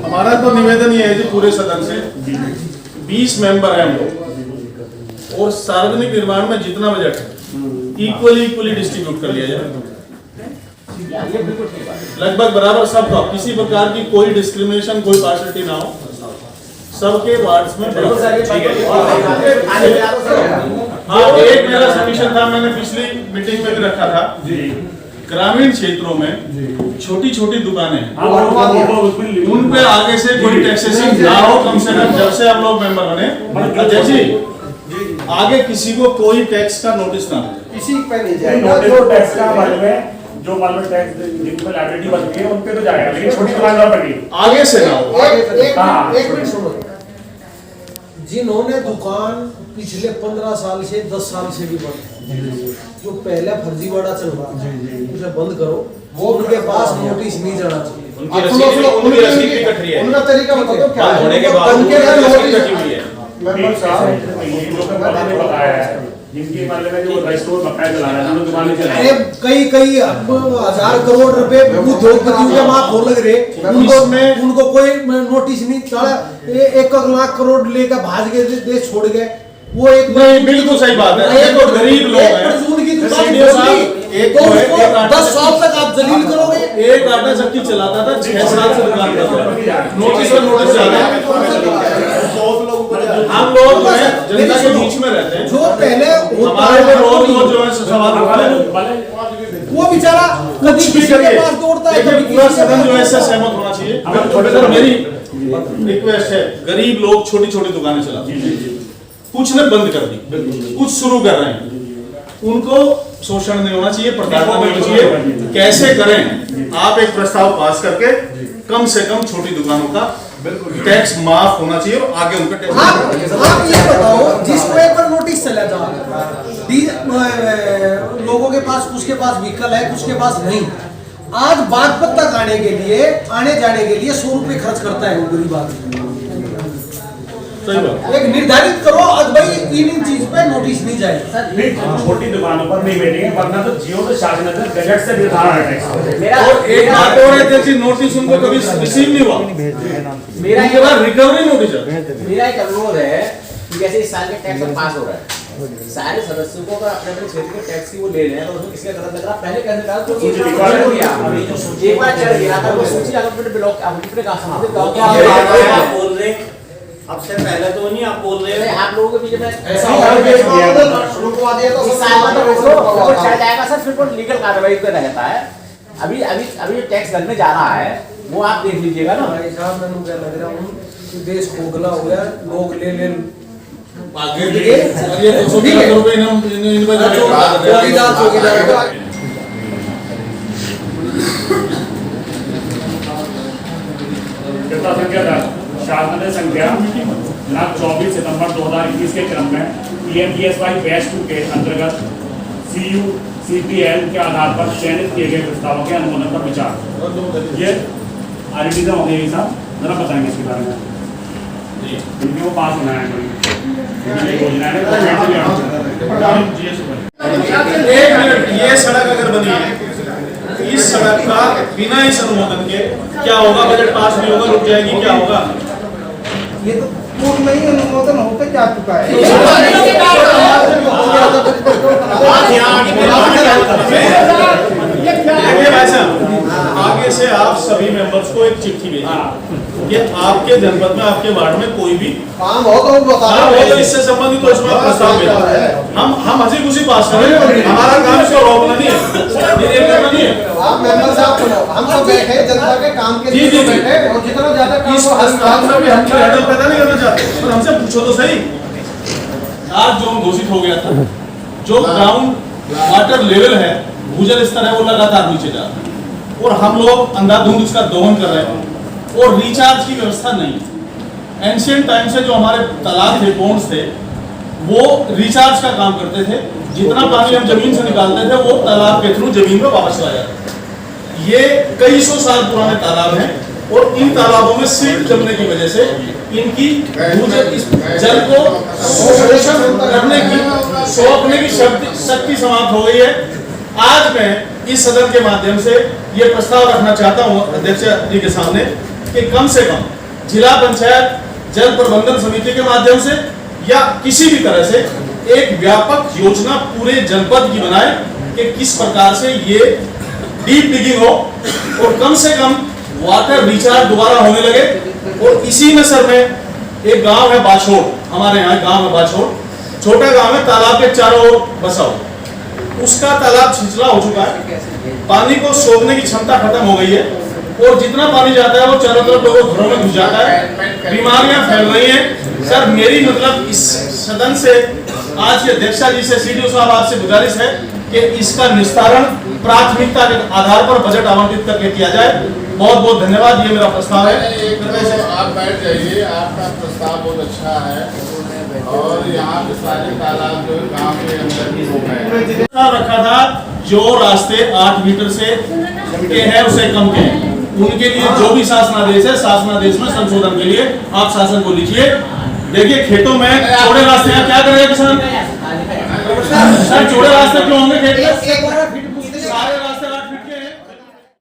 हमारा तो निवेदन ये है जी पूरे सदन से, 20 मेंबर हैं हम लोग, और सार्वजनिक निर्माण में जितना बजट है इक्वली डिस्ट्रीब्यूट कर लिया जाए, लगभग बराबर सबका, किसी प्रकार की कोई डिस्क्रिमिनेशन, कोई पार्शलिटी ना हो, सबके वार्ड्स में। हाँ, एक मेरा सबमिशन था, मैंने पिछली मीटिंग में भी रखा था, ग्रामीण क्षेत्रों में छोटी छोटी दुकानें हैं, उन पे आगे से कोई टैक्सेशन ना हो, कम से कम जब से हम लोग मेंबर बने अध्यक्ष जी, आगे किसी को कोई टैक्स का नोटिस ना मिले, किसी पे नहीं जाएगा। जो टैक्स का मालूम जो मालूम टैक्स जिन पर लाइबिलिटी बनती है उन पे तो जाएगा, लेकिन छोटी दुकानदार पर नहीं, आगे से ना हो। एक मिनट सुनो, जिन्होंने दुकान पिछले 15 साल से 10 साल से भी बंद है, जो पहले फर्जीवाड़ा चल रहा है उसे बंद करो, वो उनके पास नोटिस नहीं जाना चाहिए। उनकी रसीद भी कट रही है, उनका तरीका बता दो क्या होने के बाद उनके रसीद कटी हुई है। मेंबर साहब ये लोग का पता नहीं बताया है, जिनकी मतलब में जो रेस्टोरेंट बकाया चला रहा है, हम लोग दुकानें चला रहे हैं, कई 1000 करोड़ रुपए उद्योगपतियों के वहां खोल लग रहे, उनको कोई नोटिस नहीं चला, 1 लाख करोड़ लेकर भाग गए, देश छोड़ गए, वो एक नहीं, बिल्कुल सही बात है, ये तो गरीब लोग हैं, एक 10 साल तक आप जलील करोगे। एक आटा चक्की चलाता था, 6 साल से दुकान करता था, नोटिस पर नोटिस जाता है। हम लोग जो है जनता के बीच में रहते हैं, जो पहले हमारे पे रोज जो है सवाल उठता है, वो बेचारा कुछ भी करिए, दौड़ता है, देखिए पूरा सदन जो है इससे सहमत होना चाहिए। सर मेरी रिक्वेस्ट है, गरीब लोग छोटी छोटी दुकानें चलाते हैं, कुछ ने बंद कर दी, कुछ शुरू कर रहे हैं, उनको शोषण नहीं होना चाहिए, प्रताड़ना नहीं होनी चाहिए। कैसे करें, आप एक प्रस्ताव पास करके कम से कम छोटी दुकानों का टैक्स माफ होना चाहिए और आगे उनका टैक्स। आप ये बताओ, जिसको एक बार नोटिस चला था, लोगों के पास, उसके पास व्हीकल है, उसके पास नहीं, आज बागपत तक आने जाने के लिए 100 रुपए खर्च करता है वो गरीब आदमी। एक निर्धारित करो आज भाई इन चीज पे नोटिस नहीं जाएगा। छोटी दुकानों पर नहीं बैठेंगे, वरना तो जियो तो शासन गजट से निर्धारण है टैक्स। और एक बात और है कि नोटिस उनको कभी रिसीव नहीं हुआ, मेरा ये बार रिकवरी नोटिस है। मेरा एक अनुरोध है कि जैसे इस साल के टैक्स पास हो रहा है, सारे सदस्यों को अगर अपने अपने क्षेत्र के टैक्स की वो ले लें, तो उसमें किसी का गलत लग रहा, पहले कैसे डाल तो एक बार चढ़ गया था, वो सूची अगर ब्लॉक अपने का संबंधित गांव के आप बोल रहे, अब से पहले तो नहीं आप बोल रहे हैं, आप लोगों के बीच में ऐसा रुकवा दिया तो इस साल में तो चढ़ जाएगा सर, फिर कोई लीगल कार्रवाई पे रहता है। अभी टैक्स लगने जा रहा है, वो आप देख लीजिएगा ना। भाई साहब, मैं क्या लग रहा हूँ कि देश खोखला हो गया, लोग ले आगे ये 200 रुपए इन पर शासकीय संख्या 24 सितंबर 2021 के क्रम में PMGSY बैच 2 के अंतर्गत CUCPL के आधार पर चयनित किए गए प्रस्तावों के अनुमोदन पर विचार। ये आरटीजा हो गई साहब, जरा बताएंगे इसके बारे में। इनके वो पास होना है, ये सड़क अगर बनी है, इस सड़क का बिना इस अनुमोदन के क्या होगा, बजट पास नहीं होगा, रुक जाएगी, क्या होगा? ये तो पूर्व में ही अनुमोदन होकर जा चुका है। देखिए भाई साहब, आगे से आप सभी मेंबर्स को एक चिट्ठी भेजिए कि आपके जनपद में, आपके वार्ड में कोई भी काम हो तो बता, तो इससे संबंधित तो इसमें प्रस्ताव भेजा, हम हंसी खुशी पास करें, हमारा काम इसको रोकना नहीं है, करना नहीं है। आप मेंबर साहब सुनो, हम सब बैठे जनता के काम के लिए बैठे, और जितना ज्यादा काम इस स्थान में भी हम हड़ल पैदा नहीं करना चाहते, पर हमसे पूछो तो सही। आज जो घोषित हो गया था, जो ग्राउंड वाटर लेवल है, भूजल स्तर है, वो लगातार नीचे जा रहा है, और हम लोग अंधाधुंध इसका दोहन कर रहे हैं, और रिचार्ज की व्यवस्था नहीं है। एंशिएंट टाइम से जो हमारे तालाब थे, पोन्ड्स थे, वो रिचार्ज का काम करते थे, जितना पानी हम जमीन से निकालते थे वो तालाब के थ्रू जमीन में वापस आ जाता था। ये कई सौ साल पुराने तालाब हैं, और इन तालाबों में सिल्ट जमने की वजह से इनकी जल को शोषण करने की, सोखने की शक्ति समाप्त हो गई है। आज मैं इस सदन के माध्यम से ये प्रस्ताव रखना चाहता हूँ अध्यक्ष जी के सामने कि कम से कम जिला पंचायत जल प्रबंधन समिति के माध्यम से या किसी भी तरह से एक व्यापक योजना पूरे जनपद की बनाए कि किस प्रकार से ये डीप डिगिंग हो और कम से कम वाटर रिचार्ज दोबारा होने लगे। और इसी में सर में एक गांव है बाछोड़, हमारे यहाँ गांव है बाछोड़, छोटा गांव है, तालाब के चारों ओर बसा हो, उसका तालाब छिछला हो चुका है, पानी को सोखने की क्षमता खत्म हो गई है और जितना पानी जाता है वो चारों तरफ लोगों घरों में घुस जाता है, बीमारियां फैल रही हैं। सर मेरी मतलब इस सदन से आज के अध्यक्षा जी से सीडीओ साहब आपसे गुजारिश है कि इसका निस्तारण प्राथमिकता के आधार पर बजट आवंटित करके किया जाए। बहुत बहुत धन्यवाद, ये मेरा प्रस्ताव है। आप बैठ जाइए, आपका प्रस्ताव बहुत अच्छा है और यहाँ पे सारे तालाब जो गाँव के अंदर ही हो गए रखा था जो रास्ते 8 मीटर से के हैं उसे कम के हैं, उनके लिए जो भी शासनादेश है शासनादेश में संशोधन के लिए आप शासन को लिखिए। देखिए खेतों में चौड़े रास्ते हैं, क्या करेगा किसान? सर चौड़े रास्ते क्यों होंगे खेत में?